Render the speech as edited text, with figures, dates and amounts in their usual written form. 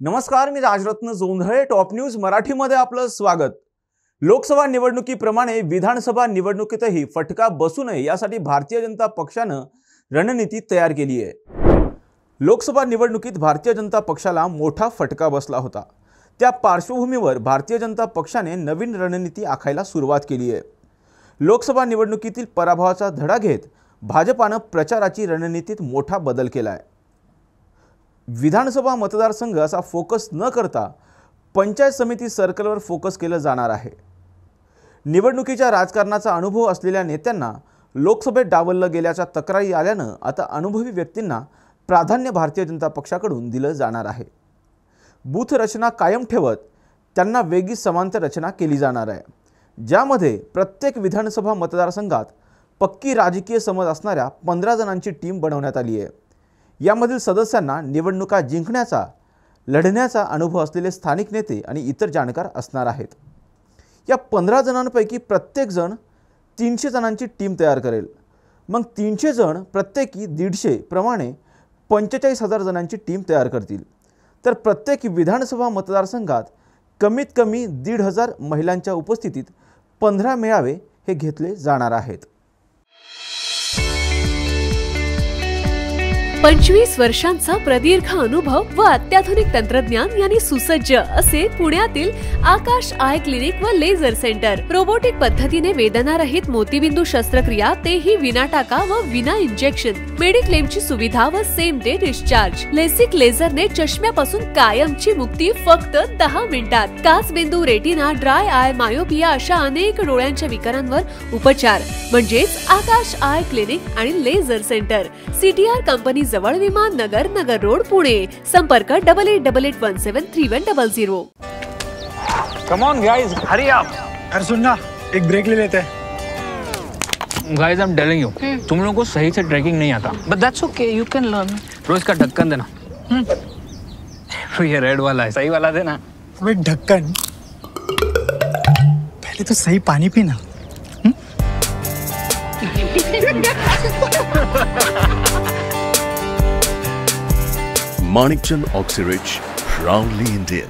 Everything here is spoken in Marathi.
नमस्कार, मी राजरत्न जोंधळे. टॉप न्यूज मराठीमध्ये आपलं स्वागत. लोकसभा निवडणुकीप्रमाणे विधानसभा निवडणुकीतही फटका बसू नये यासाठी भारतीय जनता पक्षानं रणनीती तयार केली आहे. लोकसभा निवडणुकीत भारतीय जनता पक्षाला मोठा फटका बसला होता. त्या पार्श्वभूमीवर भारतीय जनता पक्षाने नवीन रणनीती आखायला सुरुवात केली आहे. लोकसभा निवडणुकीतील पराभवाचा धडा घेत भाजपानं प्रचाराची रणनीतीत मोठा बदल केला आहे. विधानसभा मतदारसंघ असा फोकस न करता पंचायत समिती सर्कलवर फोकस केलं जाणार आहे. निवडणुकीच्या राजकारणाचा अनुभव असलेल्या नेत्यांना लोकसभेत डावललं गेल्याच्या तक्रारी आल्यानं आता अनुभवी व्यक्तींना प्राधान्य भारतीय जनता पक्षाकडून दिलं जाणार आहे. बूथ रचना कायम ठेवत त्यांना वेगळी समांतर रचना केली जाणार आहे, ज्यामध्ये प्रत्येक विधानसभा मतदारसंघात पक्की राजकीय समज असणाऱ्या 15 जणांची टीम बनवण्यात आली आहे. यामधील सदस्यांना निवडणुका जिंकण्याचा लढण्याचा अनुभव असलेले स्थानिक नेते आणि इतर जाणकार असणार आहेत. या 15 जणांपैकी प्रत्येक जण 300 जणांची टीम तयार करेल. मग 300 जण प्रत्येकी 150 प्रमाणे 45,000 जणांची टीम तयार करतील. तर प्रत्येक विधानसभा मतदारसंघात कमीत कमी 1,500 महिलांच्या उपस्थितीत 15 मेळावे हे घेतले जाणार आहेत. 25 वर्षांचा प्रदीर्घ अनुभव व अत्याधुनिक तंत्रज्ञान यांनी सुसज्ज असे पुण्यातील आकाश आय क्लिनिक व लेझर सेंटर. रोबोटिक पद्धतीने वेदनारहित मोतीबिंदू शस्त्रक्रिया, तेही विना टाका व विना इंजेक्शन. मेडिक्लेमची सुविधा व सेम डे डिस्चार्ज. लेसिक लेझरने चष्म्यापासून कायमची मुक्ती फक्त 10 मिनिटात. काचबिंदू, रेटिना, ड्राय आय, मायोपिया अशा अनेक डोळ्यांच्या विकारांवर उपचार म्हणजेच आकाश आय क्लिनिक आणि लेझर सेंटर. सीटीआर कंपनी जवळ, विमान नगर, नगर रोड, पुणे. संपर्क 8888173100. Come on guys, hurry up. यार सुन ना, एक ब्रेक ले लेते हैं. Guys, I'm telling you, तुम लोगों को सही से ट्रैकिंग नहीं आता. But that's okay, you can learn. रोज का ढक्कन देना. ये रेड वाला है, सही वाला देना. अबे ढक्कन, पहले तो सही पानी पीना. Manikchand Oxyrich, proudly Indian.